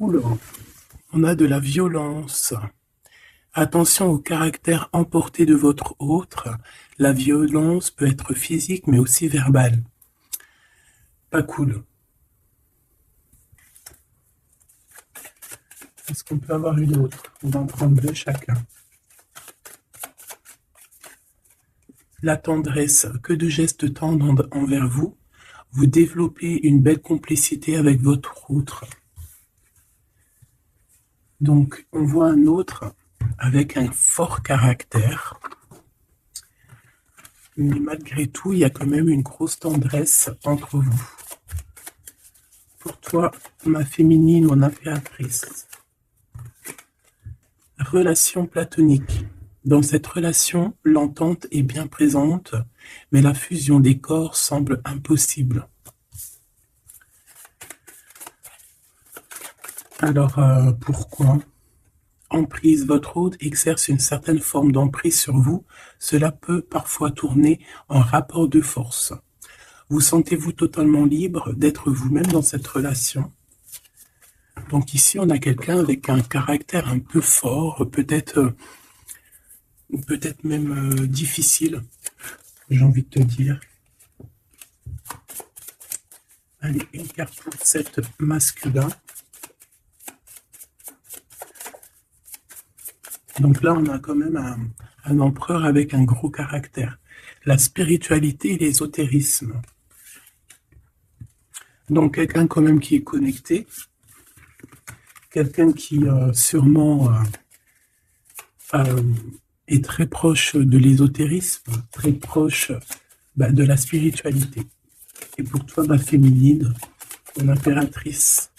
Oula, on a de la violence. Attention au caractère emporté de votre autre. La violence peut être physique mais aussi verbale. Pas cool. Est-ce qu'on peut avoir une autre? On va en prendre deux chacun. La tendresse, que de gestes tendres envers vous. Vous développez une belle complicité avec votre autre. Donc, on voit un autre avec un fort caractère. Mais malgré tout, il y a quand même une grosse tendresse entre vous. Pour toi, ma féminine, mon impératrice. Relation platonique. Dans cette relation, l'entente est bien présente, mais la fusion des corps semble impossible. Alors, pourquoi? Emprise, votre hôte exerce une certaine forme d'emprise sur vous. Cela peut parfois tourner en rapport de force. Vous sentez-vous totalement libre d'être vous-même dans cette relation? Donc ici, on a quelqu'un avec un caractère un peu fort, peut-être même difficile, j'ai envie de te dire. Allez, une carte pour cette masculin. Donc là, on a quand même un empereur avec un gros caractère. La spiritualité et l'ésotérisme. Donc quelqu'un quand même qui est connecté. Quelqu'un qui sûrement est très proche de l'ésotérisme, très proche de la spiritualité. Et pour toi, ma féminine, mon impératrice.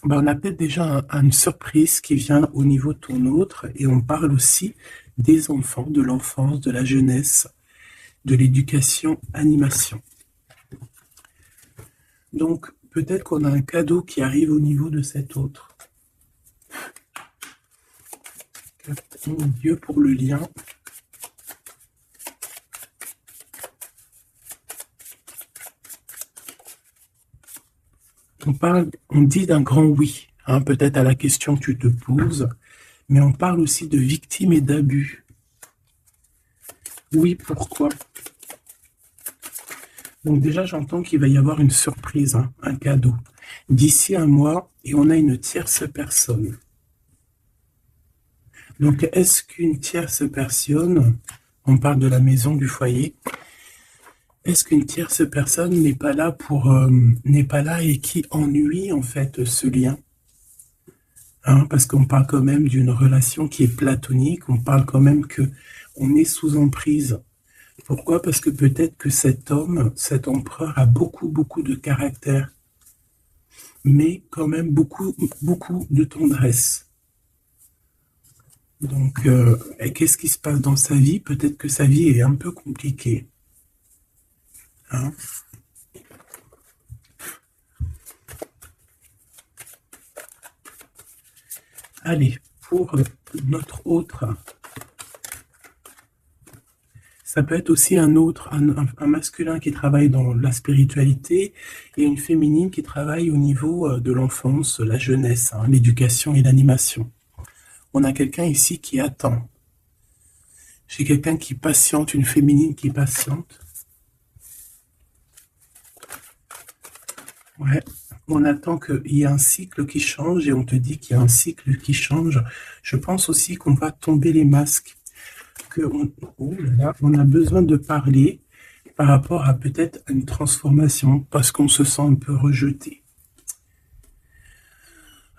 On a peut-être déjà une surprise qui vient au niveau de ton autre, et on parle aussi des enfants, de l'enfance, de la jeunesse, de l'éducation, animation. Donc, peut-être qu'on a un cadeau qui arrive au niveau de cet autre. Mon Dieu, pour le lien. On dit d'un grand oui, hein, peut-être à la question que tu te poses, mais on parle aussi de victimes et d'abus. Oui, pourquoi? Donc déjà, j'entends qu'il va y avoir une surprise, hein, un cadeau. D'ici un mois, et on a une tierce personne. Donc, est-ce qu'une tierce personne, on parle de la maison, du foyer, est-ce qu'une tierce personne n'est pas là n'est pas là et qui ennuie en fait ce lien? Hein, parce qu'on parle quand même d'une relation qui est platonique, on parle quand même que on est sous emprise. Pourquoi? Parce que peut-être que cet homme, cet empereur a beaucoup de caractère, mais quand même beaucoup de tendresse. Donc, qu'est-ce qui se passe dans sa vie? Peut-être que sa vie est un peu compliquée. Hein? Allez, pour notre autre, ça peut être aussi un masculin qui travaille dans la spiritualité et une féminine qui travaille au niveau de l'enfance, la jeunesse, hein, l'éducation et l'animation. On a quelqu'un ici qui attend. J'ai quelqu'un qui patiente, une féminine qui patiente. Ouais, on attend qu'il y ait un cycle qui change et on te dit qu'il y a un cycle qui change. Je pense aussi qu'on va tomber les masques, on a besoin de parler par rapport à peut-être une transformation parce qu'on se sent un peu rejeté.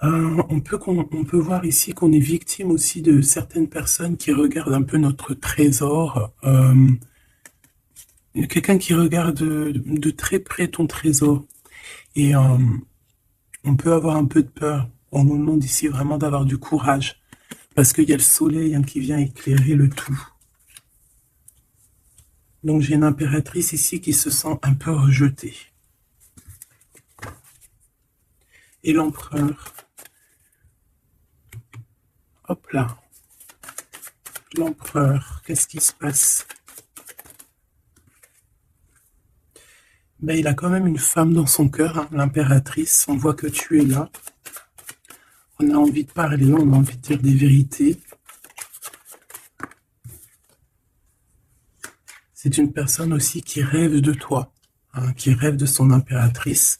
On peut voir ici qu'on est victime aussi de certaines personnes qui regardent un peu notre trésor. Quelqu'un qui regarde de très près ton trésor. Et on peut avoir un peu de peur. On nous demande ici vraiment d'avoir du courage. Parce qu'il y a le soleil, hein, qui vient éclairer le tout. Donc j'ai une impératrice ici qui se sent un peu rejetée. Et l'empereur. Hop là. L'empereur, qu'est-ce qui se passe? Ben, il a quand même une femme dans son cœur, hein, l'impératrice. On voit que tu es là. On a envie de parler, on a envie de dire des vérités. C'est une personne aussi qui rêve de toi, hein, qui rêve de son impératrice.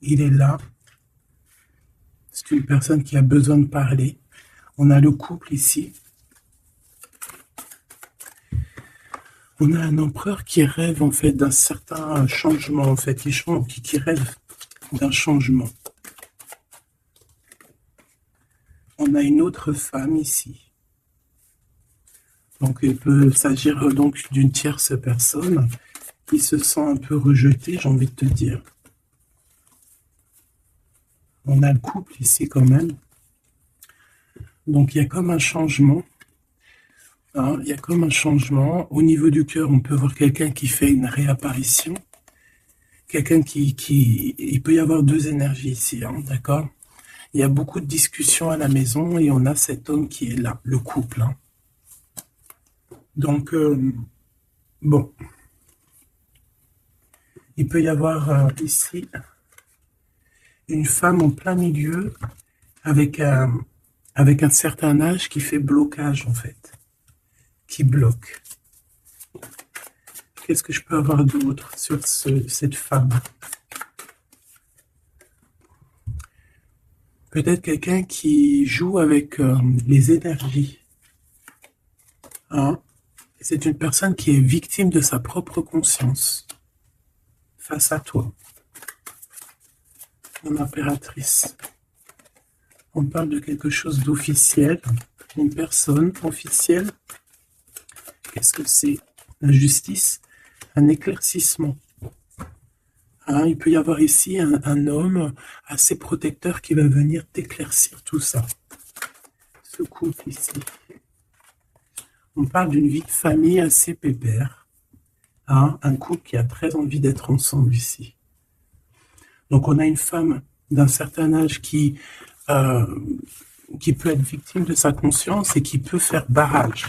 Il est là. C'est une personne qui a besoin de parler. On a le couple ici. On a un empereur qui rêve en fait d'un certain changement, en fait, qui rêve d'un changement. On a une autre femme ici. Donc il peut s'agir donc d'une tierce personne qui se sent un peu rejetée, j'ai envie de te dire. On a le couple ici quand même. Donc il y a comme un changement. Hein, il y a comme un changement. Au niveau du cœur, on peut voir quelqu'un qui fait une réapparition. Quelqu'un il peut y avoir deux énergies ici, hein, d'accord? Il y a beaucoup de discussions à la maison et on a cet homme qui est là, le couple. Hein. Donc, bon. Il peut y avoir ici une femme en plein milieu avec un certain âge qui fait blocage, en fait. Qui bloque. Qu'est-ce que je peux avoir d'autre sur cette femme? Peut-être quelqu'un qui joue avec les énergies. Hein? C'est une personne qui est victime de sa propre conscience face à toi. Mon impératrice. On parle de quelque chose d'officiel, une personne officielle. Qu'est-ce que c'est? La justice, un éclaircissement. Hein, il peut y avoir ici un homme assez protecteur qui va venir t'éclaircir tout ça. Ce couple ici. On parle d'une vie de famille assez pépère. Hein, un couple qui a très envie d'être ensemble ici. Donc on a une femme d'un certain âge qui peut être victime de sa conscience et qui peut faire barrage.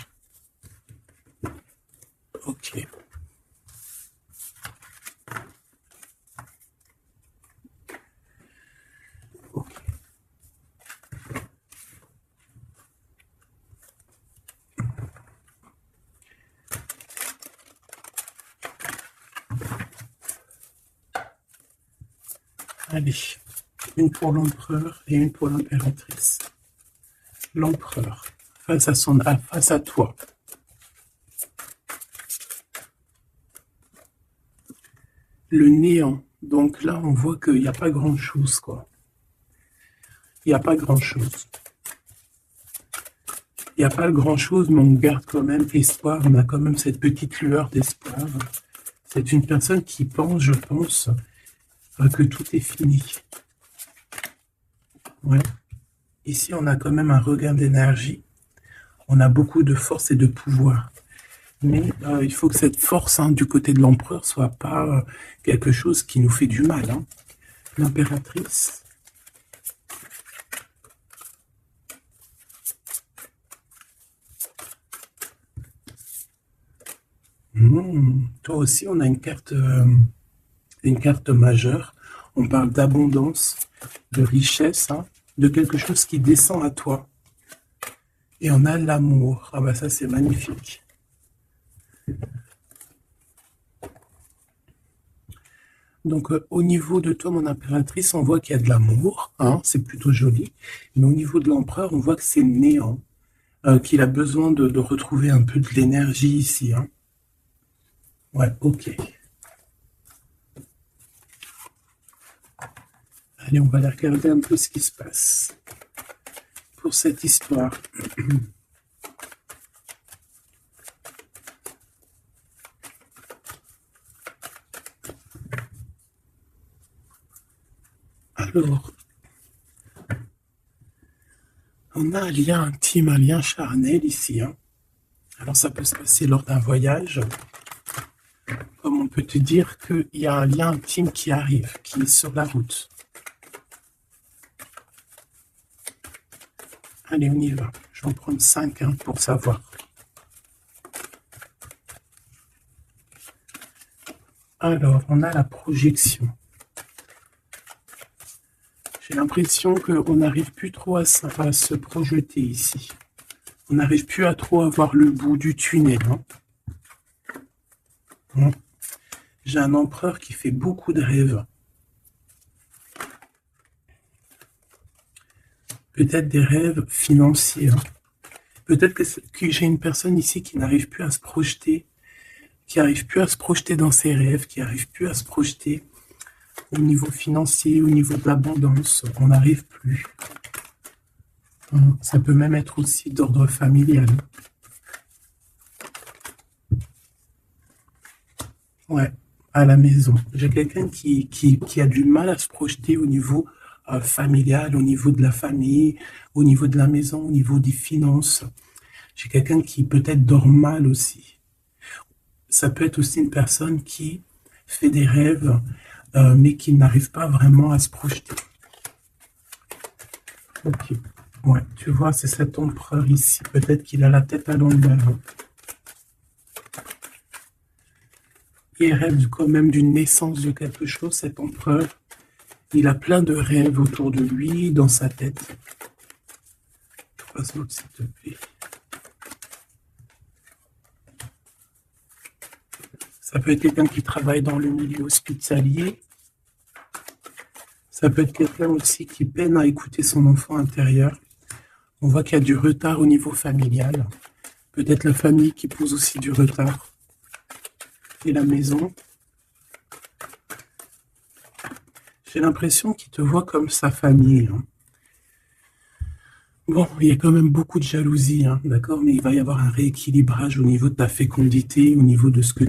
Ok. Ok. Allez, une pour l'empereur et une pour l'impératrice. L'empereur, face à toi. Le néant. Donc là, on voit qu'il n'y a pas grand-chose, quoi. Il n'y a pas grand-chose. Il n'y a pas grand-chose, mais on garde quand même espoir. On a quand même cette petite lueur d'espoir. C'est une personne qui pense, je pense, que tout est fini. Ouais. Ici, on a quand même un regain d'énergie. On a beaucoup de force et de pouvoir. Mais il faut que cette force du côté de l'empereur soit pas quelque chose qui nous fait du mal. Hein. L'impératrice. Toi aussi, on a une carte majeure. On parle d'abondance, de richesse, hein, de quelque chose qui descend à toi. Et on a l'amour. Ah bah ça, c'est magnifique. Donc, au niveau de toi, mon impératrice, on voit qu'il y a de l'amour, hein, c'est plutôt joli. Mais au niveau de l'empereur, on voit que c'est néant, qu'il a besoin de retrouver un peu de l'énergie ici. Hein. Ouais, ok. Allez, on va aller regarder un peu ce qui se passe pour cette histoire. Alors, on a un lien intime, un lien charnel ici. Hein. Alors, ça peut se passer lors d'un voyage. Comme on peut te dire qu'il y a un lien intime qui arrive, qui est sur la route. Allez, on y va. Je vais en prendre 5 pour savoir. Alors, on a la projection. J'ai l'impression qu'on n'arrive plus trop à se projeter ici. On n'arrive plus à trop avoir le bout du tunnel. Hein. J'ai un empereur qui fait beaucoup de rêves. Peut-être des rêves financiers. Hein. Peut-être que j'ai une personne ici qui n'arrive plus à se projeter, qui n'arrive plus à se projeter dans ses rêves, qui n'arrive plus à se projeter au niveau financier, au niveau de l'abondance. On n'arrive plus. Ça peut même être aussi d'ordre familial. Ouais, à la maison. J'ai quelqu'un qui a du mal à se projeter au niveau familial, au niveau de la famille, au niveau de la maison, au niveau des finances. J'ai quelqu'un qui peut-être dort mal aussi. Ça peut être aussi une personne qui fait des rêves, mais qui n'arrive pas vraiment à se projeter. Ok. Ouais, tu vois, c'est cet empereur ici. Peut-être qu'il a la tête à l'envers. Il rêve quand même d'une naissance de quelque chose, cet empereur. Il a plein de rêves autour de lui, dans sa tête. Passe l'autre, s'il te plaît. Ça peut être quelqu'un qui travaille dans le milieu hospitalier. Ça peut être quelqu'un aussi qui peine à écouter son enfant intérieur. On voit qu'il y a du retard au niveau familial. Peut-être la famille qui pose aussi du retard. Et la maison. J'ai l'impression qu'il te voit comme sa famille. Hein. Bon, il y a quand même beaucoup de jalousie, hein, d'accord, mais il va y avoir un rééquilibrage au niveau de ta fécondité, au niveau de ce que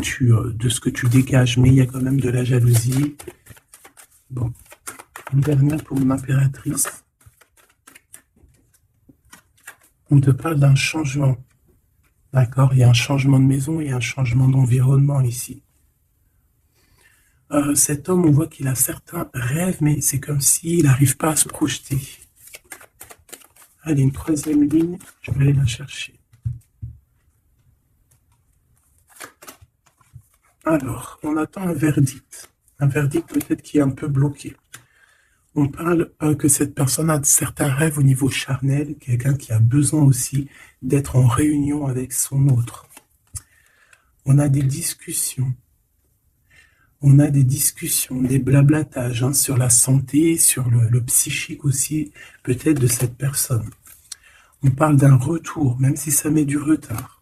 tu dégages, mais il y a quand même de la jalousie. Bon, une dernière pour mon impératrice. On te parle d'un changement, d'accord, il y a un changement de maison, il y a un changement d'environnement ici. Cet homme, on voit qu'il a certains rêves, mais c'est comme s'il n'arrive pas à se projeter. Allez, une troisième ligne, je vais aller la chercher. Alors, on attend un verdict. Un verdict peut-être qui est un peu bloqué. On parle que cette personne a certains rêves au niveau charnel, quelqu'un qui a besoin aussi d'être en réunion avec son autre. On a des discussions. On a des discussions, des blablatages hein, sur la santé, sur le psychique aussi, peut-être de cette personne. On parle d'un retour, même si ça met du retard.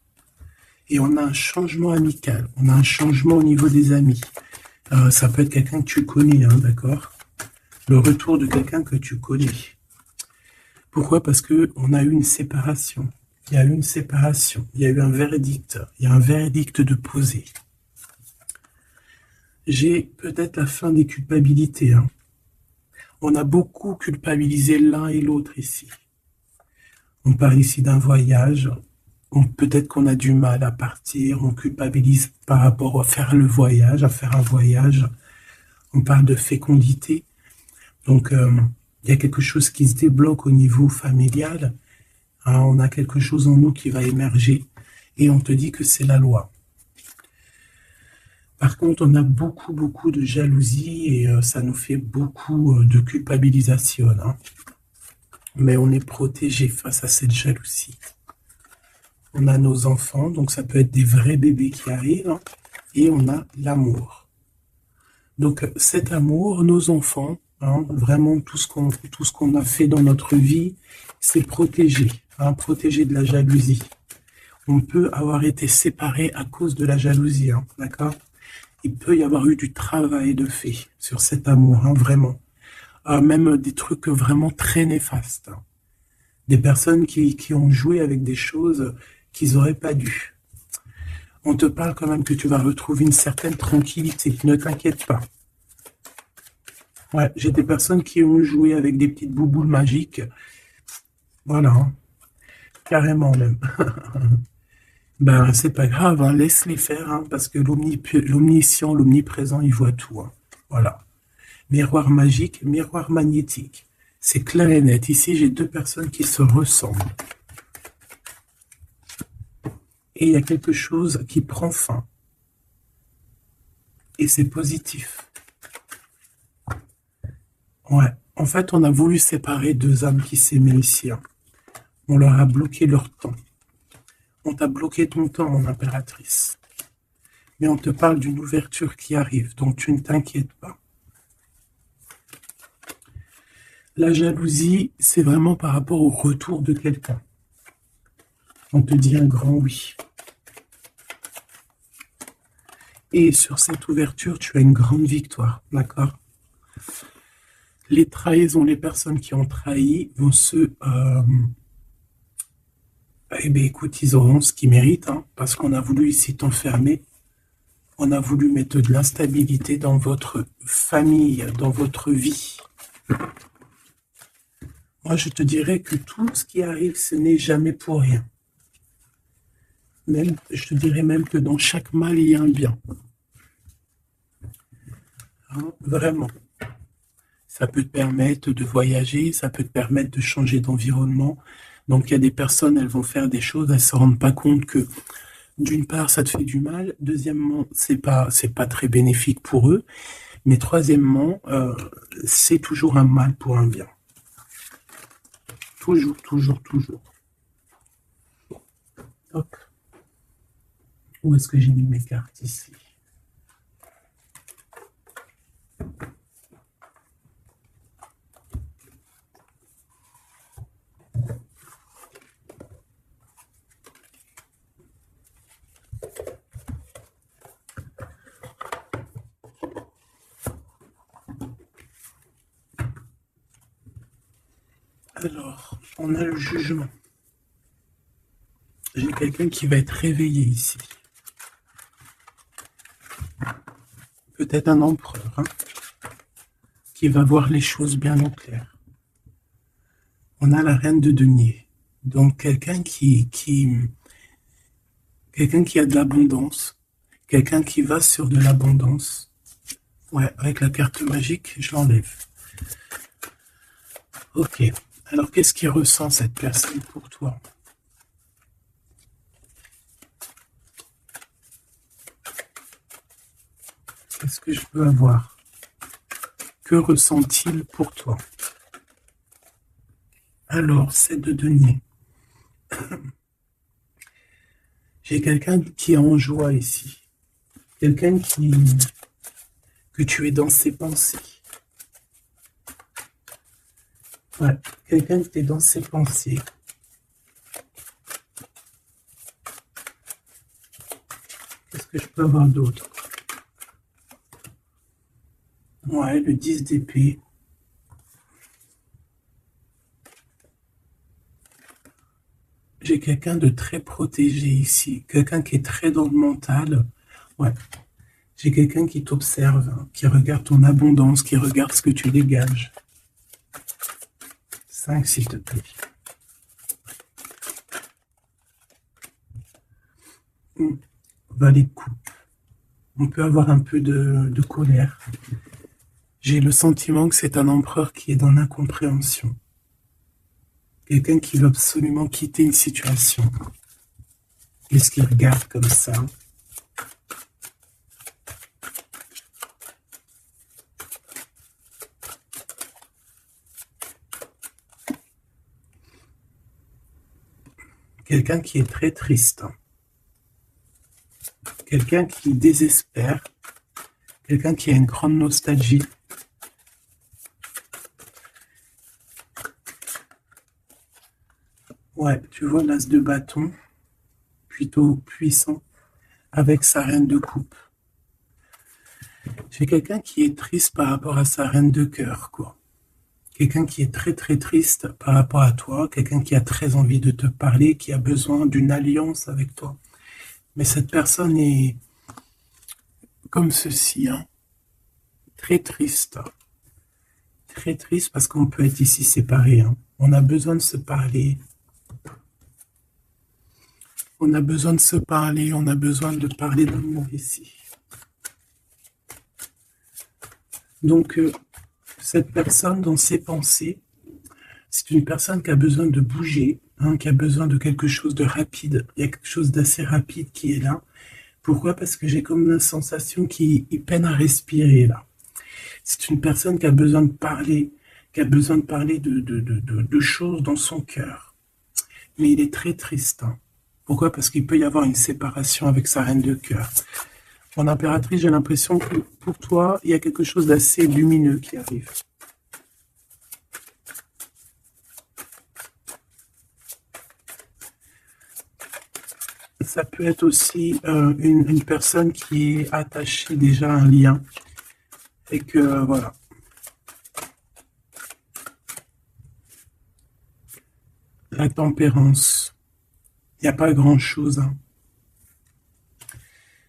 Et on a un changement amical, on a un changement au niveau des amis. Ça peut être quelqu'un que tu connais, hein, d'accord? Le retour de quelqu'un que tu connais. Pourquoi? Parce qu'on a eu une séparation. Il y a eu une séparation, il y a eu un verdict, il y a un verdict de poser. J'ai peut-être la fin des culpabilités. Hein. On a beaucoup culpabilisé l'un et l'autre ici. On parle ici d'un voyage. Peut-être qu'on a du mal à partir. On culpabilise par rapport à faire le voyage, à faire un voyage. On parle de fécondité. Donc, il y a quelque chose qui se débloque au niveau familial. Hein, on a quelque chose en nous qui va émerger. Et on te dit que c'est la loi. Par contre, on a beaucoup de jalousie et ça nous fait beaucoup de culpabilisation. Hein. Mais on est protégé face à cette jalousie. On a nos enfants, donc ça peut être des vrais bébés qui arrivent. Hein, et on a l'amour. Donc cet amour, nos enfants, hein, vraiment tout ce qu'on a fait dans notre vie, c'est protégé. Hein, protégé de la jalousie. On peut avoir été séparés à cause de la jalousie. Hein, d'accord ? Il peut y avoir eu du travail de fait sur cet amour, hein, vraiment. Même des trucs vraiment très néfastes. Hein. Des personnes qui ont joué avec des choses qu'ils n'auraient pas dû. On te parle quand même que tu vas retrouver une certaine tranquillité. Ne t'inquiète pas. Ouais, j'ai des personnes qui ont joué avec des petites bouboules magiques. Voilà. Hein. Carrément même. Ben, c'est pas grave, hein, laisse-les faire, hein, parce que l'omniscient, l'omniprésent, il voit tout. Hein. Voilà. Miroir magique, miroir magnétique. C'est clair et net. Ici, j'ai deux personnes qui se ressemblent. Et il y a quelque chose qui prend fin. Et c'est positif. Ouais. En fait, on a voulu séparer deux âmes qui s'aimaient ici, hein. On leur a bloqué leur temps. On t'a bloqué ton temps, mon impératrice. Mais on te parle d'une ouverture qui arrive, donc tu ne t'inquiètes pas. La jalousie, c'est vraiment par rapport au retour de quelqu'un. On te dit un grand oui. Et sur cette ouverture, tu as une grande victoire, d'accord? Les trahisons, les personnes qui ont trahi vont eh bien, écoute, ils auront ce qu'ils méritent, hein, parce qu'on a voulu ici t'enfermer. On a voulu mettre de l'instabilité dans votre famille, dans votre vie. Moi, je te dirais que tout ce qui arrive, ce n'est jamais pour rien. Même, je te dirais même que dans chaque mal, il y a un bien. Hein, vraiment. Ça peut te permettre de voyager, ça peut te permettre de changer d'environnement. Donc, il y a des personnes, elles vont faire des choses, elles ne se rendent pas compte que, d'une part, ça te fait du mal. Deuxièmement, c'est pas très bénéfique pour eux. Mais troisièmement, c'est toujours un mal pour un bien. Toujours, toujours, toujours. Hop. Où est-ce que j'ai mis mes cartes ici? Alors, on a le jugement. J'ai quelqu'un qui va être réveillé ici. Peut-être un empereur, hein, qui va voir les choses bien au clair. On a la reine de denier. Donc, quelqu'un qui a de l'abondance. Quelqu'un qui va sur de l'abondance. Ouais, avec la carte magique, je l'enlève. Ok. Alors, qu'est-ce qu'il ressent cette personne pour toi? Qu'est-ce que je peux avoir? Que ressent-il pour toi? Alors, c'est de denier. J'ai quelqu'un qui est en joie ici. Quelqu'un que tu es dans ses pensées. Ouais, quelqu'un qui est dans ses pensées. Qu'est-ce que je peux avoir d'autre? Ouais, le 10 d'épée. J'ai quelqu'un de très protégé ici. Quelqu'un qui est très dans le mental. Ouais. J'ai quelqu'un qui t'observe, hein, qui regarde ton abondance, qui regarde ce que tu dégages. 5, s'il te plaît. Valet de coupe. On peut avoir un peu de colère. J'ai le sentiment que c'est un empereur qui est dans l'incompréhension. Quelqu'un qui veut absolument quitter une situation. Qu'est-ce qu'il regarde comme ça? Quelqu'un qui est très triste. Quelqu'un qui désespère. Quelqu'un qui a une grande nostalgie. Ouais, tu vois l'as de bâton, plutôt puissant, avec sa reine de coupe. J'ai quelqu'un qui est triste par rapport à sa reine de cœur, quoi. Quelqu'un qui est très très triste par rapport à toi, quelqu'un qui a très envie de te parler, qui a besoin d'une alliance avec toi. Mais cette personne est comme ceci, hein, très triste. Très triste parce qu'on peut être ici séparés, hein. On a besoin de se parler. On a besoin de se parler, on a besoin de parler d'amour ici. Donc, cette personne, dans ses pensées, c'est une personne qui a besoin de bouger, hein, qui a besoin de quelque chose de rapide. Il y a quelque chose d'assez rapide qui est là, Pourquoi? Parce que j'ai comme la sensation qu'il peine à respirer là. C'est une personne qui a besoin de parler, qui a besoin de parler de choses dans son cœur. Mais il est très triste, hein. Pourquoi? Parce qu'il peut y avoir une séparation avec sa reine de cœur. Mon impératrice, j'ai l'impression que pour toi, il y a quelque chose d'assez lumineux qui arrive. Ça peut être aussi une personne qui est attachée déjà à un lien et que voilà. La tempérance, il n'y a pas grand-chose, hein.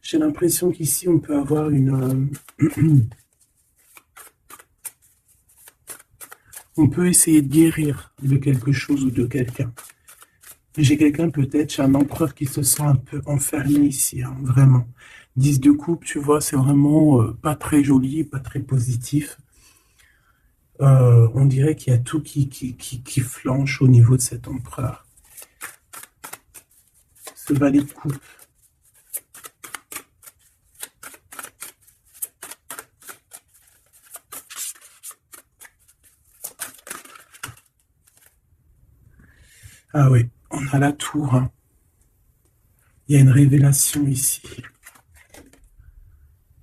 J'ai l'impression qu'ici, on peut avoir on peut essayer de guérir de quelque chose ou de quelqu'un. J'ai quelqu'un peut-être, j'ai un empereur qui se sent un peu enfermé ici, hein, vraiment. 10 de coupe, tu vois, c'est vraiment pas très joli, pas très positif. On dirait qu'il y a tout qui flanche au niveau de cet empereur. Ce valet de coupe. Ah oui, on a la tour, hein. Il y a une révélation ici.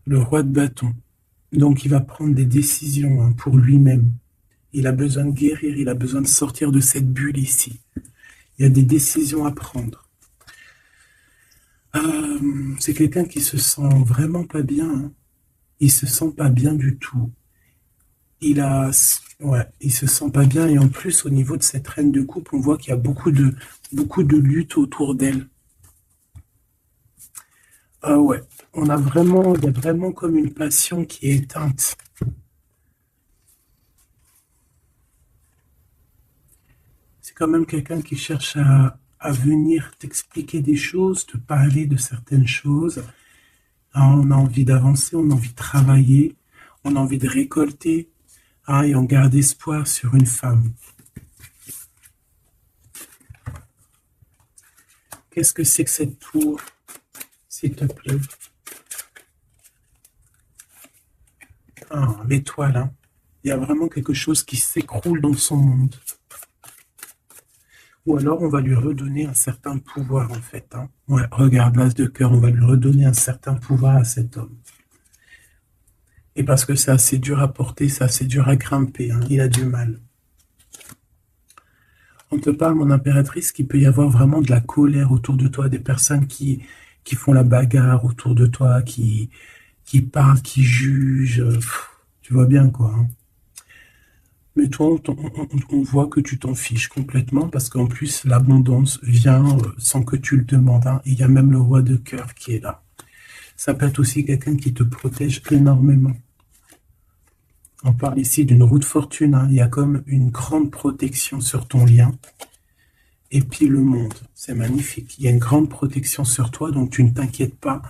Le roi de bâton. Donc il va prendre des décisions, hein, pour lui-même. Il a besoin de guérir, il a besoin de sortir de cette bulle ici. Il y a des décisions à prendre. C'est quelqu'un qui se sent vraiment pas bien, hein. Il se sent pas bien du tout. Ouais, il se sent pas bien et en plus au niveau de cette reine de coupe, on voit qu'il y a beaucoup de lutte autour d'elle. Ah ouais, il y a vraiment comme une passion qui est éteinte. C'est quand même quelqu'un qui cherche à venir t'expliquer des choses, te parler de certaines choses. Ah, on a envie d'avancer, on a envie de travailler, on a envie de récolter, ah, et on garde espoir sur une femme. Qu'est-ce que c'est que cette tour, s'il te plaît? Ah, l'étoile, hein. Il y a vraiment quelque chose qui s'écroule dans son monde. Ou alors on va lui redonner un certain pouvoir en fait, hein. Ouais, regarde, l'as de cœur, on va lui redonner un certain pouvoir à cet homme. Et parce que c'est assez dur à porter, c'est assez dur à grimper, hein. Il a du mal. On te parle, mon impératrice, qu'il peut y avoir vraiment de la colère autour de toi, des personnes qui font la bagarre autour de toi, qui parlent, qui jugent. Tu vois bien quoi, hein. Mais toi, on voit que tu t'en fiches complètement parce qu'en plus, l'abondance vient sans que tu le demandes, hein. Il y a même le roi de cœur qui est là. Ça peut être aussi quelqu'un qui te protège énormément. On parle ici d'une roue de fortune, hein. Il y a comme une grande protection sur ton lien. Et puis le monde, c'est magnifique. Il y a une grande protection sur toi, donc tu ne t'inquiètes pas.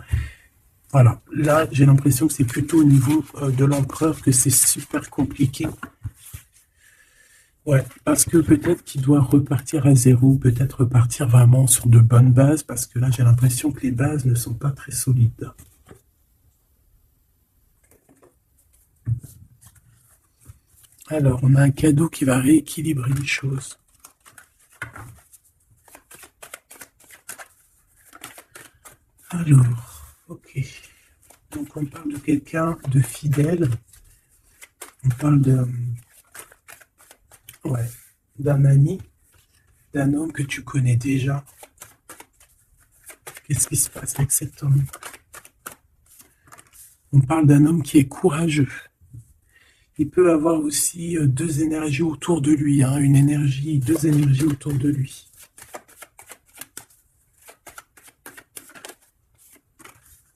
Voilà, là, j'ai l'impression que c'est plutôt au niveau de l'empereur que c'est super compliqué. Ouais, parce que peut-être qu'il doit repartir à zéro, peut-être repartir vraiment sur de bonnes bases, parce que là, j'ai l'impression que les bases ne sont pas très solides. Alors, on a un cadeau qui va rééquilibrer les choses. Alors, ok. Donc, on parle de quelqu'un de fidèle. On parle ouais, d'un ami, d'un homme que tu connais déjà. Qu'est-ce qui se passe avec cet homme? On parle d'un homme qui est courageux. Il peut avoir aussi deux énergies autour de lui, hein, deux énergies autour de lui.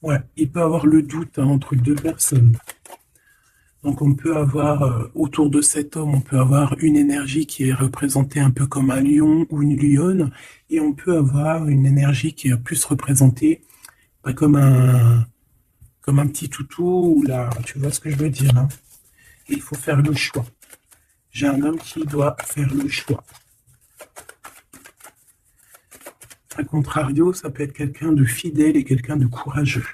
Ouais, il peut avoir le doute, hein, entre deux personnes. Donc on peut avoir, autour de cet homme, on peut avoir une énergie qui est représentée un peu comme un lion ou une lionne, et on peut avoir une énergie qui est plus représentée bah, comme un petit toutou, ou là, tu vois ce que je veux dire, hein. Et il faut faire le choix. J'ai un homme qui doit faire le choix. A contrario, ça peut être quelqu'un de fidèle et quelqu'un de courageux.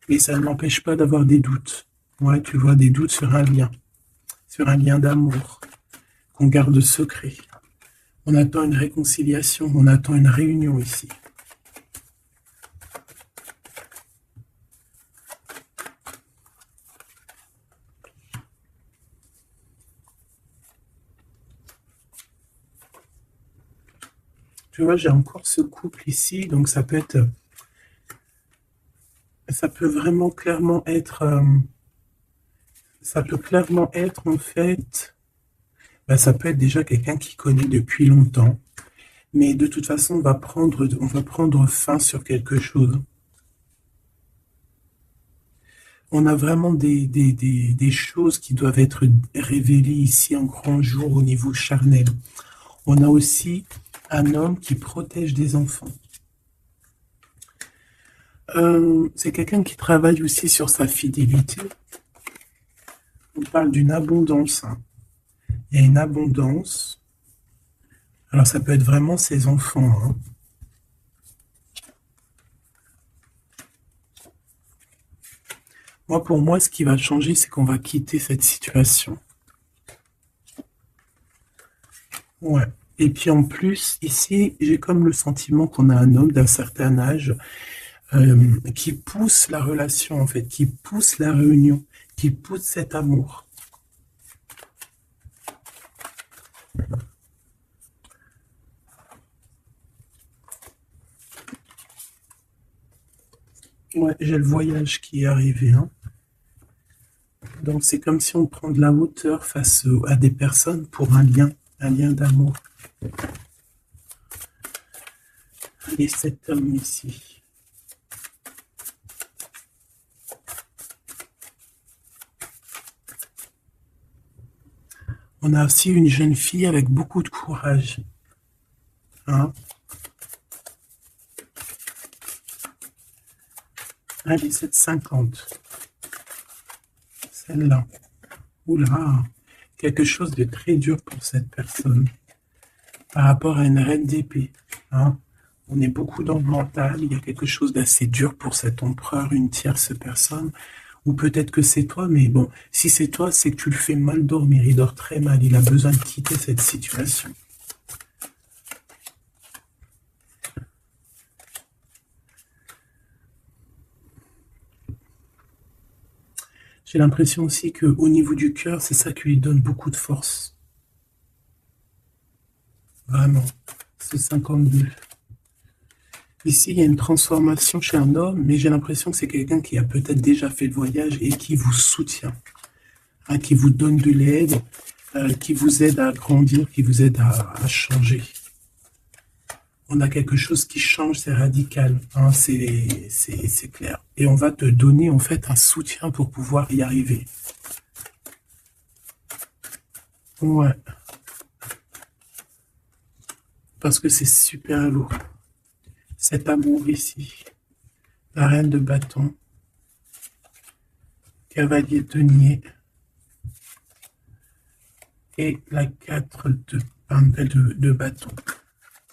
Mais ça ne m'empêche pas d'avoir des doutes. Ouais, tu vois, des doutes sur un lien d'amour qu'on garde secret. On attend une réconciliation, on attend une réunion ici. Tu vois, j'ai encore ce couple ici, donc ça peut vraiment clairement être, ça peut clairement être en fait, ça peut être déjà quelqu'un qui connaît depuis longtemps, mais de toute façon, on va prendre fin sur quelque chose. On a vraiment des choses qui doivent être révélées ici en grand jour au niveau charnel. On a aussi un homme qui protège des enfants. C'est quelqu'un qui travaille aussi sur sa fidélité. On parle d'une abondance. Hein. Il y a une abondance. Alors ça peut être vraiment ses enfants. Hein. Moi, pour moi, ce qui va changer, c'est qu'on va quitter cette situation. Ouais. Et puis en plus, ici, j'ai comme le sentiment qu'on a un homme d'un certain âge qui pousse la relation, en fait, qui pousse la réunion, qui pousse cet amour. Ouais, j'ai le voyage qui est arrivé. Hein. Donc c'est comme si on prend de la hauteur face à des personnes pour un lien d'amour. Et cet homme ici. On a aussi une jeune fille avec beaucoup de courage. Hein? Allez, 750. Celle-là. Oula, quelque chose de très dur pour cette personne. Par rapport à une reine d'épée. Hein? On est beaucoup dans le mental. Il y a quelque chose d'assez dur pour cet empereur, une tierce personne. Ou peut-être que c'est toi, mais bon, si c'est toi, c'est que tu le fais mal dormir. Il dort très mal. Il a besoin de quitter cette situation. J'ai l'impression aussi qu'au niveau du cœur, c'est ça qui lui donne beaucoup de force. Vraiment. C'est 52. Ici, il y a une transformation chez un homme, mais j'ai l'impression que c'est quelqu'un qui a peut-être déjà fait le voyage et qui vous soutient, hein, qui vous donne de l'aide, qui vous aide à grandir, qui vous aide à changer. On a quelque chose qui change, c'est radical, hein, c'est clair. Et on va te donner en fait un soutien pour pouvoir y arriver. Ouais. Parce que c'est super lourd. Cet amour ici. La reine de bâton. Cavalier denier. Et la 4 de bâton.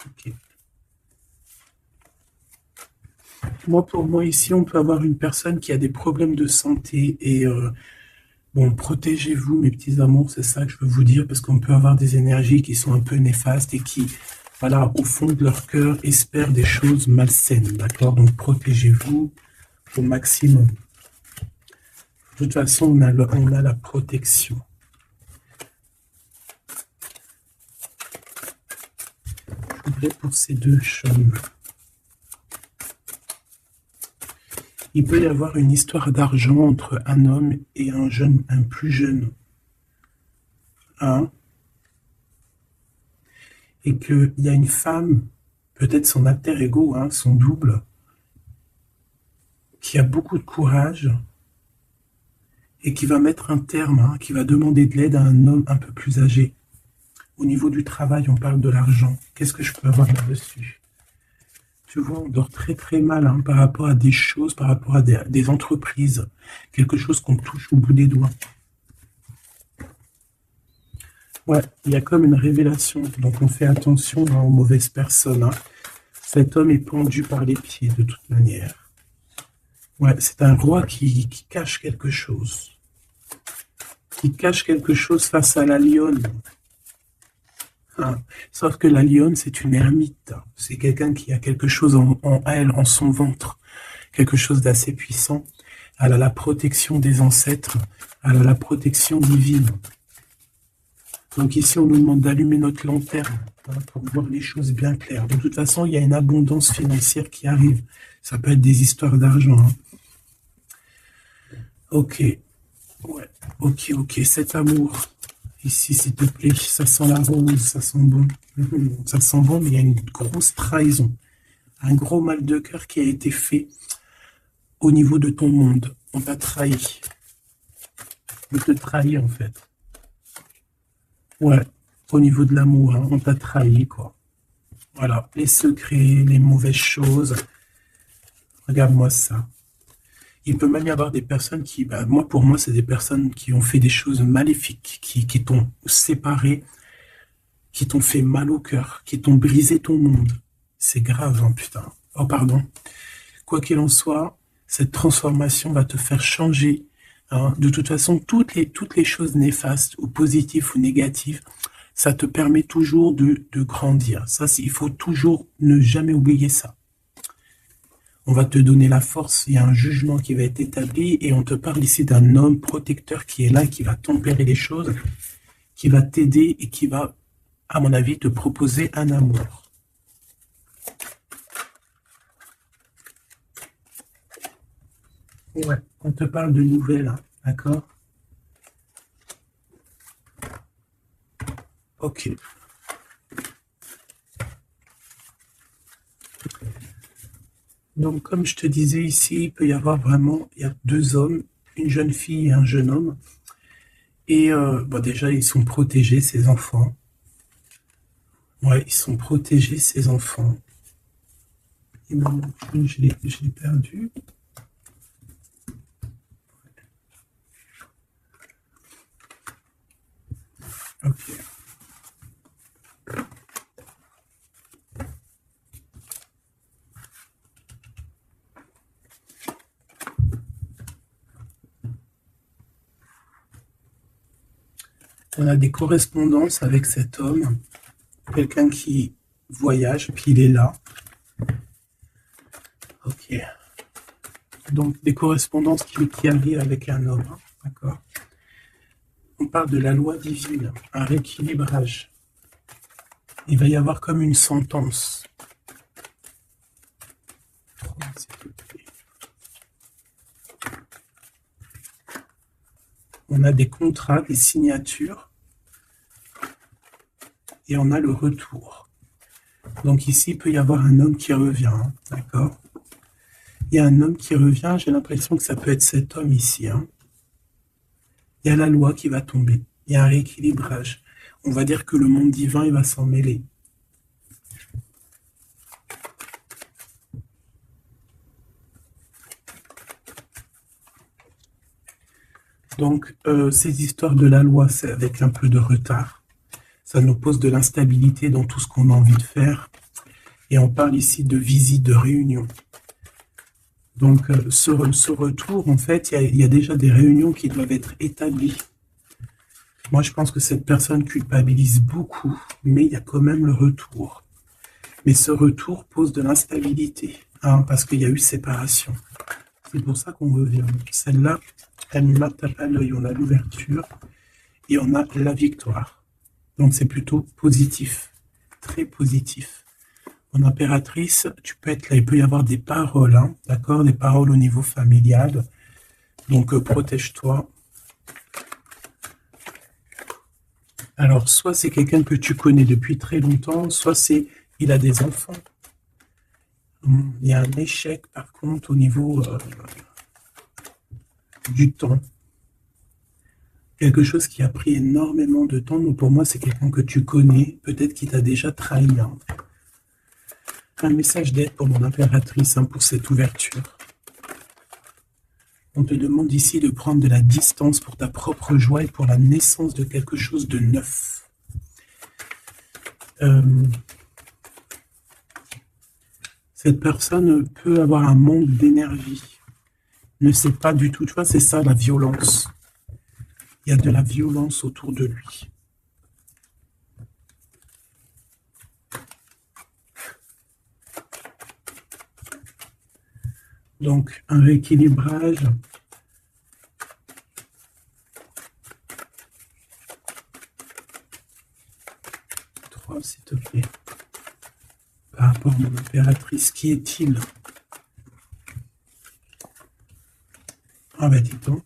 Ok. Pour moi, ici, on peut avoir une personne qui a des problèmes de santé et bon, protégez-vous, mes petits amours, c'est ça que je veux vous dire, parce qu'on peut avoir des énergies qui sont un peu néfastes et qui, voilà, au fond de leur cœur, espèrent des choses malsaines, d'accord? Donc, protégez-vous au maximum. De toute façon, on a la protection. Je voudrais pour ces deux choses. Il peut y avoir une histoire d'argent entre un homme et un plus jeune. Hein? Et qu'il y a une femme, peut-être son alter ego, hein, son double, qui a beaucoup de courage et qui va mettre un terme, hein, qui va demander de l'aide à un homme un peu plus âgé. Au niveau du travail, on parle de l'argent. Qu'est-ce que je peux avoir là-dessus? Tu vois, on dort très très mal, hein, par rapport à des choses, par rapport à des entreprises. Quelque chose qu'on touche au bout des doigts. Ouais, il y a comme une révélation. Donc on fait attention, hein, aux mauvaises personnes. Hein. Cet homme est pendu par les pieds de toute manière. Ouais, c'est un roi qui cache quelque chose. Qui cache quelque chose face à la lionne. Hein. Sauf que la lionne, c'est une ermite. C'est quelqu'un qui a quelque chose en elle, en son ventre. Quelque chose d'assez puissant. Elle a la protection des ancêtres. Elle a la protection divine. Donc ici, on nous demande d'allumer notre lanterne pour voir les choses bien claires. De toute façon, il y a une abondance financière qui arrive. Ça peut être des histoires d'argent. Hein. Ok. Ouais. Ok. Cet amour. Ici, s'il te plaît, ça sent la rose, ça sent bon. Ça sent bon, mais il y a une grosse trahison. Un gros mal de cœur qui a été fait au niveau de ton monde. On t'a trahi. On te trahit, en fait. Ouais, au niveau de l'amour, hein, on t'a trahi, quoi. Voilà, les secrets, les mauvaises choses. Regarde-moi ça. Il peut même y avoir des personnes qui, pour moi, c'est des personnes qui ont fait des choses maléfiques, qui t'ont séparé, qui t'ont fait mal au cœur, qui t'ont brisé ton monde. C'est grave, hein, putain. Oh, pardon. Quoi qu'il en soit, cette transformation va te faire changer. Hein. De toute façon, toutes les choses néfastes, ou positives ou négatives, ça te permet toujours de grandir. Ça, il faut toujours ne jamais oublier ça. On va te donner la force, il y a un jugement qui va être établi et on te parle ici d'un homme protecteur qui est là, qui va tempérer les choses, qui va t'aider et qui va, à mon avis, te proposer un amour. Ouais, on te parle de nouvelles, hein, d'accord? Ok. Donc, comme je te disais ici, il peut y avoir il y a deux hommes, une jeune fille et un jeune homme. Et déjà, ils sont protégés, ces enfants. Ouais, ils sont protégés, ces enfants. Il m'en manque une, je l'ai perdu. Ok. On a des correspondances avec cet homme, quelqu'un qui voyage, puis il est là. Ok. Donc, des correspondances qui arrivent avec un homme, hein, d'accord? On parle de la loi divine, un rééquilibrage. Il va y avoir comme une sentence. On a des contrats, des signatures, et on a le retour. Donc ici, il peut y avoir un homme qui revient, hein, d'accord? Il y a un homme qui revient, j'ai l'impression que ça peut être cet homme ici. Hein. Il y a la loi qui va tomber, il y a un rééquilibrage. On va dire que le monde divin, il va s'en mêler. Donc, ces histoires de la loi, c'est avec un peu de retard. Ça nous pose de l'instabilité dans tout ce qu'on a envie de faire. Et on parle ici de visite, de réunion. Donc, ce retour, en fait, il y a déjà des réunions qui doivent être établies. Moi, je pense que cette personne culpabilise beaucoup, mais il y a quand même le retour. Mais ce retour pose de l'instabilité, hein, parce qu'il y a eu séparation. C'est pour ça qu'on revient. Celle-là, elle me tape à l'œil. On a l'ouverture et on a la victoire. Donc, c'est plutôt positif, très positif. En impératrice, tu peux être là, il peut y avoir des paroles, hein, d'accord, des paroles au niveau familial. Donc, protège-toi. Alors, soit c'est quelqu'un que tu connais depuis très longtemps, soit il a des enfants. Il y a un échec, par contre, au niveau du temps. Quelque chose qui a pris énormément de temps. Donc, pour moi, c'est quelqu'un que tu connais, peut-être qui t'a déjà trahi. Hein. Un message d'aide pour mon impératrice, hein, pour cette ouverture. On te demande ici de prendre de la distance pour ta propre joie et pour la naissance de quelque chose de neuf. Cette personne peut avoir un manque d'énergie, ne sait pas du tout, tu vois, c'est ça la violence. Il y a de la violence autour de lui. Donc, un rééquilibrage. Trois, s'il te plaît. Par rapport à mon impératrice, qui est-il? Ah ben dis donc.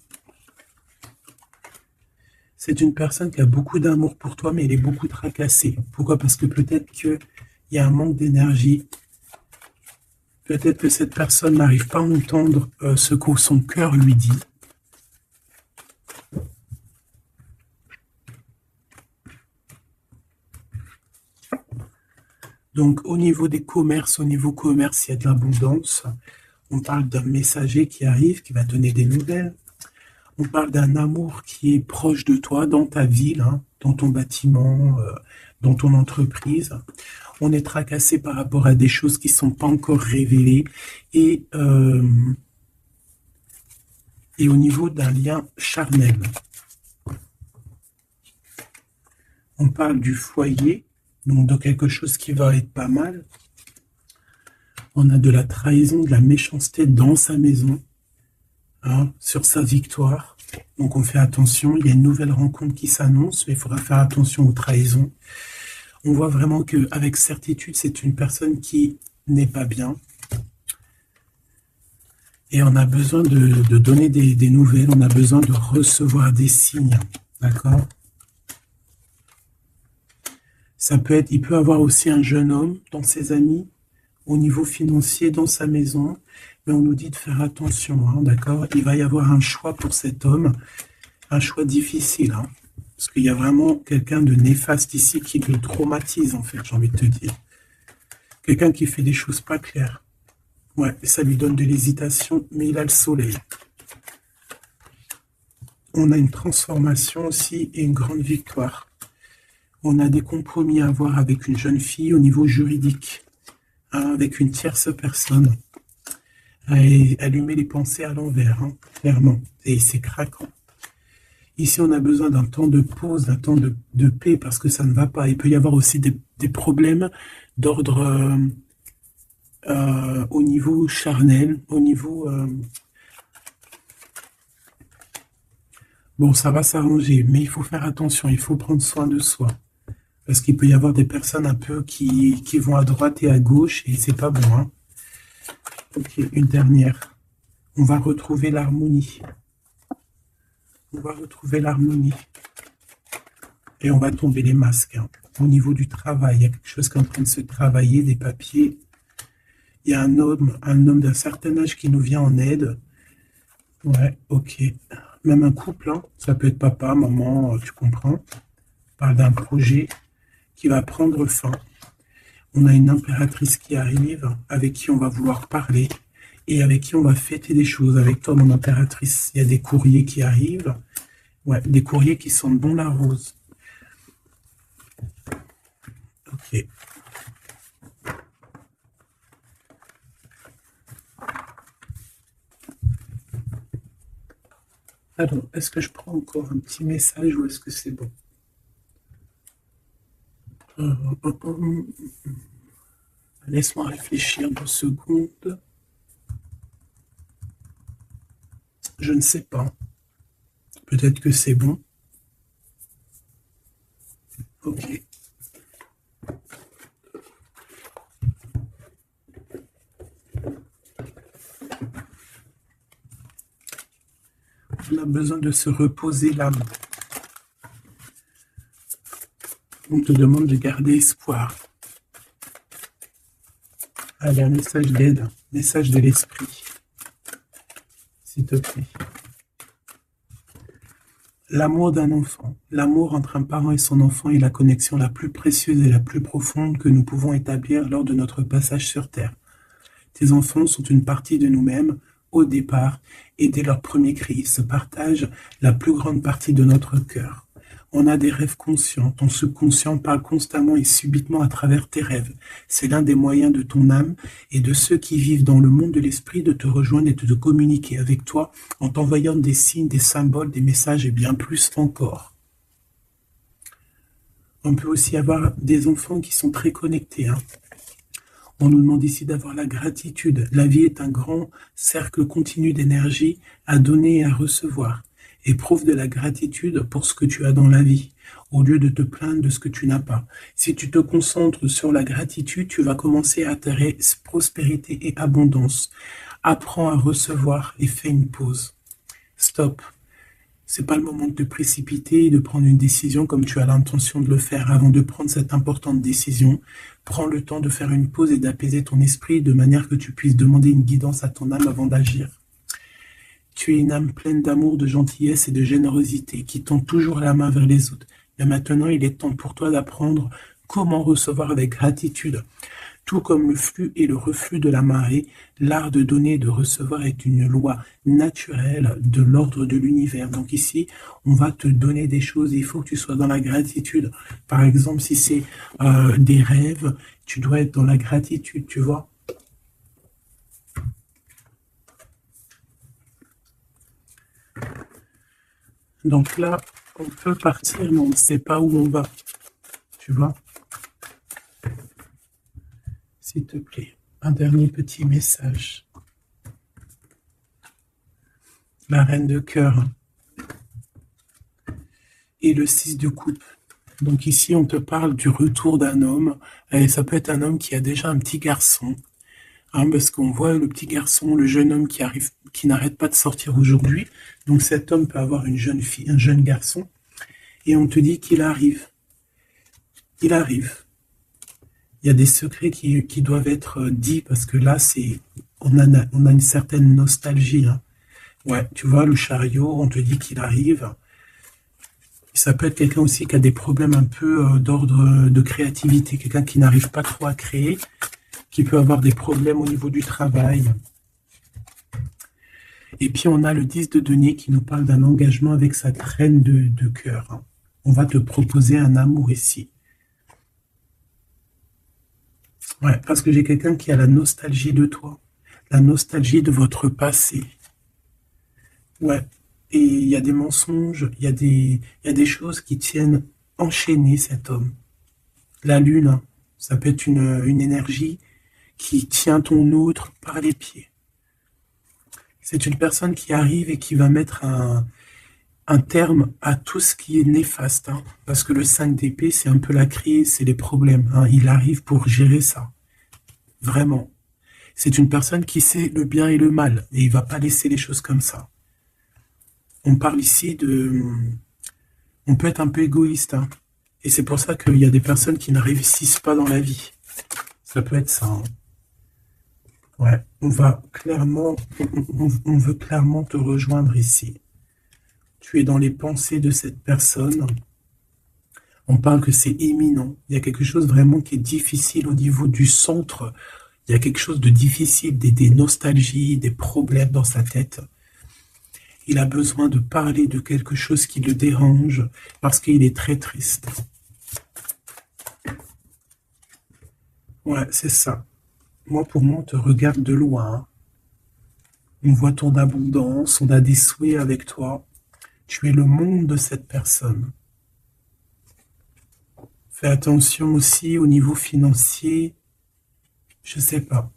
C'est une personne qui a beaucoup d'amour pour toi, mais elle est beaucoup tracassée. Pourquoi? Parce que peut-être qu'il y a un manque d'énergie. Peut-être que cette personne n'arrive pas à entendre ce que son cœur lui dit. Donc, au niveau des commerces, au niveau commerce, il y a de l'abondance. On parle d'un messager qui arrive, qui va donner des nouvelles. On parle d'un amour qui est proche de toi, dans ta ville, hein, dans ton bâtiment, dans ton entreprise. On est tracassé par rapport à des choses qui ne sont pas encore révélées. Et au niveau d'un lien charnel. On parle du foyer, donc de quelque chose qui va être pas mal. On a de la trahison, de la méchanceté dans sa maison, hein, sur sa victoire. Donc on fait attention, il y a une nouvelle rencontre qui s'annonce, mais il faudra faire attention aux trahisons. On voit vraiment qu'avec certitude, c'est une personne qui n'est pas bien. Et on a besoin de donner des nouvelles, on a besoin de recevoir des signes, d'accord? Ça peut être, il peut avoir aussi un jeune homme dans ses amis, au niveau financier, dans sa maison, mais on nous dit de faire attention, hein, d'accord? Il va y avoir un choix pour cet homme, un choix difficile, hein, parce qu'il y a vraiment quelqu'un de néfaste ici qui le traumatise, en fait, j'ai envie de te dire. Quelqu'un qui fait des choses pas claires. Ouais, ça lui donne de l'hésitation, mais il a le soleil. On a une transformation aussi et une grande victoire. On a des compromis à avoir avec une jeune fille au niveau juridique, hein, avec une tierce personne. Et elle lui met les pensées à l'envers, hein, clairement, et c'est craquant. Ici, on a besoin d'un temps de pause, d'un temps de paix, parce que ça ne va pas. Il peut y avoir aussi des problèmes d'ordre au niveau charnel, au niveau... Bon, ça va s'arranger, mais il faut faire attention, il faut prendre soin de soi. Parce qu'il peut y avoir des personnes un peu qui vont à droite et à gauche, et c'est pas bon, hein. Ok, une dernière. On va retrouver l'harmonie. On va retrouver l'harmonie. Et on va tomber les masques, hein. Au niveau du travail, il y a quelque chose qui est en train de se travailler, des papiers. Il y a un homme d'un certain âge qui nous vient en aide. Ouais, ok. Même un couple, hein. Ça peut être papa, maman, tu comprends. On parle d'un projet qui va prendre fin. On a une impératrice qui arrive, avec qui on va vouloir parler, et avec qui on va fêter des choses. Avec toi, mon impératrice, il y a des courriers qui arrivent. Ouais, des courriers qui sentent bon la rose. Ok. Alors, est-ce que je prends encore un petit message ou est-ce que c'est bon? Laisse-moi réfléchir 2 secondes. Je ne sais pas. Peut-être que c'est bon. Ok. On a besoin de se reposer l'âme. On te demande de garder espoir. Allez, un message d'aide, message de l'esprit. S'il te plaît. L'amour d'un enfant. L'amour entre un parent et son enfant est la connexion la plus précieuse et la plus profonde que nous pouvons établir lors de notre passage sur Terre. Tes enfants sont une partie de nous-mêmes au départ et dès leur premier cri, ils se partagent la plus grande partie de notre cœur. On a des rêves conscients. Ton subconscient parle constamment et subitement à travers tes rêves. C'est l'un des moyens de ton âme et de ceux qui vivent dans le monde de l'esprit de te rejoindre et de te communiquer avec toi en t'envoyant des signes, des symboles, des messages et bien plus encore. On peut aussi avoir des enfants qui sont très connectés. On nous demande ici d'avoir la gratitude. La vie est un grand cercle continu d'énergie à donner et à recevoir. Éprouve de la gratitude pour ce que tu as dans la vie, au lieu de te plaindre de ce que tu n'as pas. Si tu te concentres sur la gratitude, tu vas commencer à attirer prospérité et abondance. Apprends à recevoir et fais une pause. Stop. C'est pas le moment de te précipiter et de prendre une décision comme tu as l'intention de le faire. Avant de prendre cette importante décision, prends le temps de faire une pause et d'apaiser ton esprit de manière que tu puisses demander une guidance à ton âme avant d'agir. Tu es une âme pleine d'amour, de gentillesse et de générosité qui tend toujours la main vers les autres. Mais maintenant, il est temps pour toi d'apprendre comment recevoir avec gratitude. Tout comme le flux et le reflux de la marée, l'art de donner et de recevoir est une loi naturelle de l'ordre de l'univers. Donc ici, on va te donner des choses, il faut que tu sois dans la gratitude. Par exemple, si c'est des rêves, tu dois être dans la gratitude, tu vois. Donc là, on peut partir, mais on ne sait pas où on va, tu vois. S'il te plaît, un dernier petit message. La reine de cœur et le 6 de coupe. Donc ici, on te parle du retour d'un homme. Et ça peut être un homme qui a déjà un petit garçon. Parce qu'on voit le petit garçon, le jeune homme qui arrive, qui n'arrête pas de sortir aujourd'hui. Donc cet homme peut avoir une jeune fille, un jeune garçon. Et on te dit qu'il arrive. Il arrive. Il y a des secrets qui doivent être dits parce que là, on a une certaine nostalgie. Ouais, tu vois, le chariot, on te dit qu'il arrive. Ça peut être quelqu'un aussi qui a des problèmes un peu d'ordre de créativité, quelqu'un qui n'arrive pas trop à créer, qui peut avoir des problèmes au niveau du travail. Et puis on a le 10 de denier qui nous parle d'un engagement avec sa reine de cœur. On va te proposer un amour ici. Ouais, parce que j'ai quelqu'un qui a la nostalgie de toi, la nostalgie de votre passé. Ouais, et il y a des mensonges, il y a des choses qui tiennent enchaîner cet homme. La lune, ça peut être une énergie qui tient ton autre par les pieds. C'est une personne qui arrive et qui va mettre un terme à tout ce qui est néfaste. Parce que le 5 d'épée, c'est un peu la crise, c'est les problèmes. Il arrive pour gérer ça. Vraiment. C'est une personne qui sait le bien et le mal. Et il va pas laisser les choses comme ça. On parle ici de... On peut être un peu égoïste. Et c'est pour ça qu'il y a des personnes qui ne réussissent pas dans la vie. Ça peut être ça. Ouais, on veut clairement te rejoindre ici. Tu es dans les pensées de cette personne. On parle que c'est imminent. Il y a quelque chose vraiment qui est difficile au niveau du centre. Il y a quelque chose de difficile, des nostalgies, des problèmes dans sa tête. Il a besoin de parler de quelque chose qui le dérange parce qu'il est très triste. Ouais, c'est ça. Moi, pour moi, on te regarde de loin. On voit ton abondance, on a des souhaits avec toi. Tu es le monde de cette personne. Fais attention aussi au niveau financier. Je sais pas.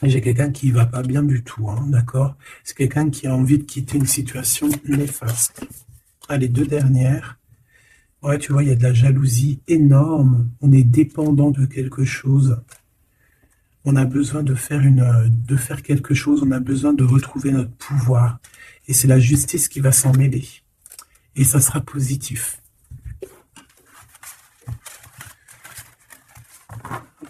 J'ai quelqu'un qui va pas bien du tout, d'accord? C'est quelqu'un qui a envie de quitter une situation néfaste. Les deux dernières. Ouais, tu vois, il y a de la jalousie énorme. On est dépendant de quelque chose. On a besoin de faire quelque chose. On a besoin de retrouver notre pouvoir. Et c'est la justice qui va s'en mêler. Et ça sera positif.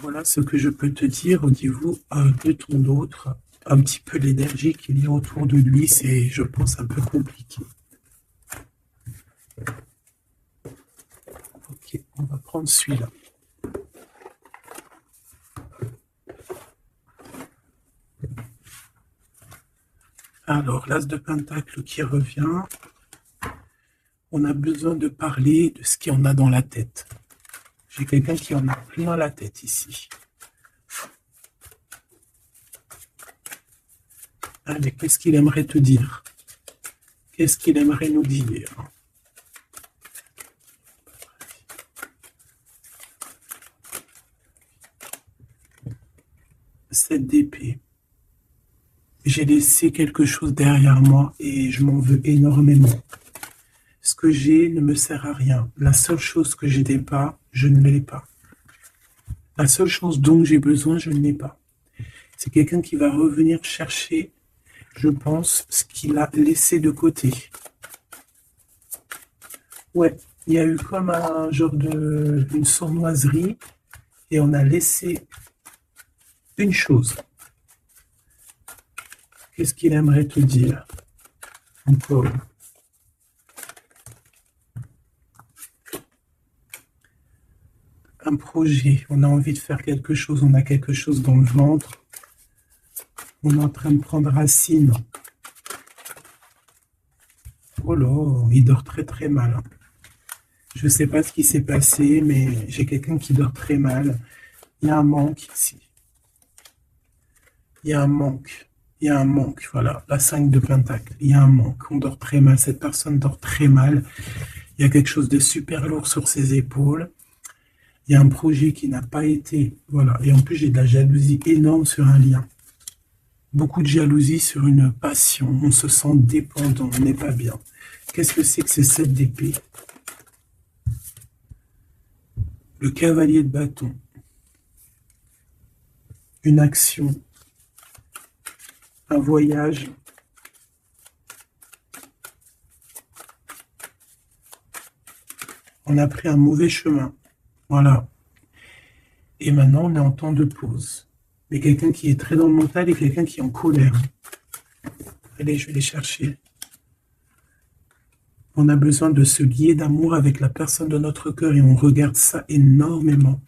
Voilà ce que je peux te dire au niveau de ton autre. Un petit peu l'énergie qu'il y a autour de lui, c'est, je pense, un peu compliqué. Ok, on va prendre celui-là. Alors, l'as de pentacle qui revient. On a besoin de parler de ce qu'il y en a dans la tête. J'ai quelqu'un qui en a plein la tête ici. Allez, qu'est-ce qu'il aimerait te dire? Qu'est-ce qu'il aimerait nous dire? 7 d'épée. J'ai laissé quelque chose derrière moi et je m'en veux énormément. Ce que j'ai ne me sert à rien. La seule chose que je n'ai pas, je ne l'ai pas. La seule chose dont j'ai besoin, je ne l'ai pas. C'est quelqu'un qui va revenir chercher, je pense, ce qu'il a laissé de côté. Ouais, il y a eu comme un genre une sournoiserie et on a laissé une chose. Qu'est-ce qu'il aimerait te dire? Encore. Un projet, on a envie de faire quelque chose, on a quelque chose dans le ventre, on est en train de prendre racine. Oh là, il dort très très mal. Je ne sais pas ce qui s'est passé, mais j'ai quelqu'un qui dort très mal. Il y a un manque ici. Il y a un manque. Il y a un manque, voilà, la 5 de Pentacle. Il y a un manque, on dort très mal, cette personne dort très mal. Il y a quelque chose de super lourd sur ses épaules. Il y a un projet qui n'a pas été... Voilà. Et en plus, j'ai de la jalousie énorme sur un lien. Beaucoup de jalousie sur une passion. On se sent dépendant, on n'est pas bien. Qu'est-ce que c'est que ces 7 d'épée? Le cavalier de bâton. Une action. Un voyage. On a pris un mauvais chemin. Voilà. Et maintenant, on est en temps de pause. Mais quelqu'un qui est très dans le mental et quelqu'un qui est en colère. Allez, je vais les chercher. On a besoin de se lier d'amour avec la personne de notre cœur et on regarde ça énormément.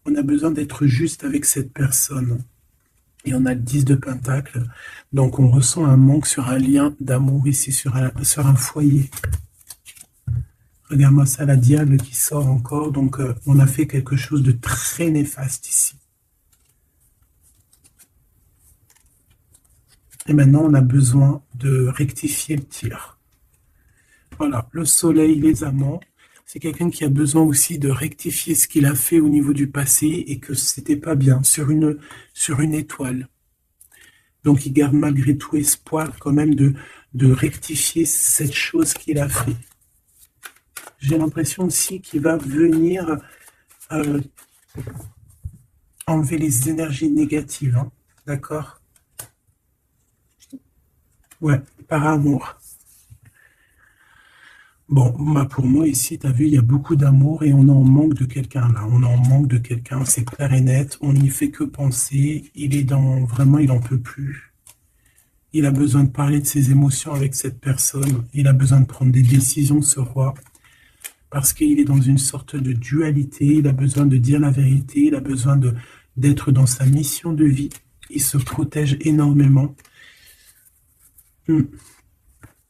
On a besoin d'être juste avec cette personne. Et on a le 10 de Pentacle. Donc, on ressent un manque sur un lien d'amour ici, sur un foyer. Regarde-moi ça, la diable qui sort encore. Donc, on a fait quelque chose de très néfaste ici. Et maintenant, on a besoin de rectifier le tir. Voilà, le soleil, les amants. C'est quelqu'un qui a besoin aussi de rectifier ce qu'il a fait au niveau du passé et que c'était pas bien, sur une étoile. Donc, il garde malgré tout espoir quand même de rectifier cette chose qu'il a fait. J'ai l'impression aussi qu'il va venir enlever les énergies négatives, hein, d'accord? Ouais, par amour. Bon, bah pour moi ici, tu as vu, il y a beaucoup d'amour et on est en manque de quelqu'un là. On est en manque de quelqu'un, c'est clair et net. On n'y fait que penser. Il est vraiment, il n'en peut plus. Il a besoin de parler de ses émotions avec cette personne. Il a besoin de prendre des décisions, ce roi. Parce qu'il est dans une sorte de dualité, il a besoin de dire la vérité, il a besoin d'être dans sa mission de vie. Il se protège énormément.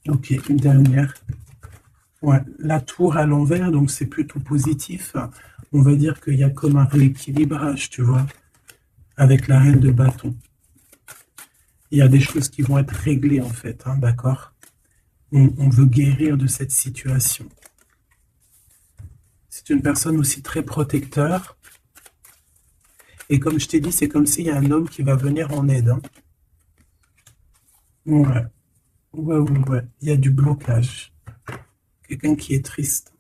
Ok, une dernière. Ouais, la tour à l'envers, donc c'est plutôt positif. On va dire qu'il y a comme un rééquilibrage, tu vois, avec la reine de bâton. Il y a des choses qui vont être réglées, en fait, hein, d'accord? On veut guérir de cette situation. C'est une personne aussi très protecteur. Et comme je t'ai dit, c'est comme s'il y a un homme qui va venir en aide. Hein. Ouais. Ouais. Il y a du blocage. Quelqu'un qui est triste.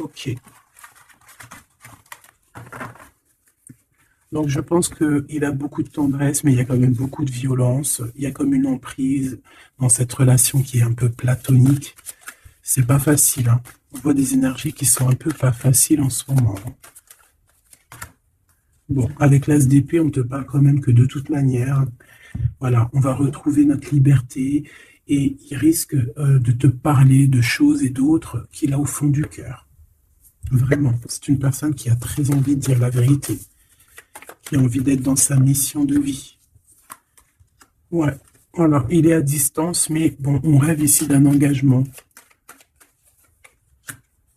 Ok. Donc je pense qu'il a beaucoup de tendresse, mais il y a quand même beaucoup de violence. Il y a comme une emprise dans cette relation qui est un peu platonique. C'est pas facile, hein. On voit des énergies qui sont un peu pas faciles en ce moment. Bon, avec l'as d'épée, on te parle quand même que de toute manière, voilà, on va retrouver notre liberté et il risque de te parler de choses et d'autres qu'il a au fond du cœur. Vraiment, c'est une personne qui a très envie de dire la vérité, qui a envie d'être dans sa mission de vie. Ouais, Alors, il est à distance, mais bon, on rêve ici d'un engagement.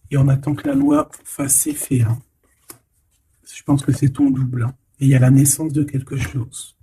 Et on attend que la loi fasse ses faits, hein. Je pense que c'est ton double, hein. Et il y a la naissance de quelque chose.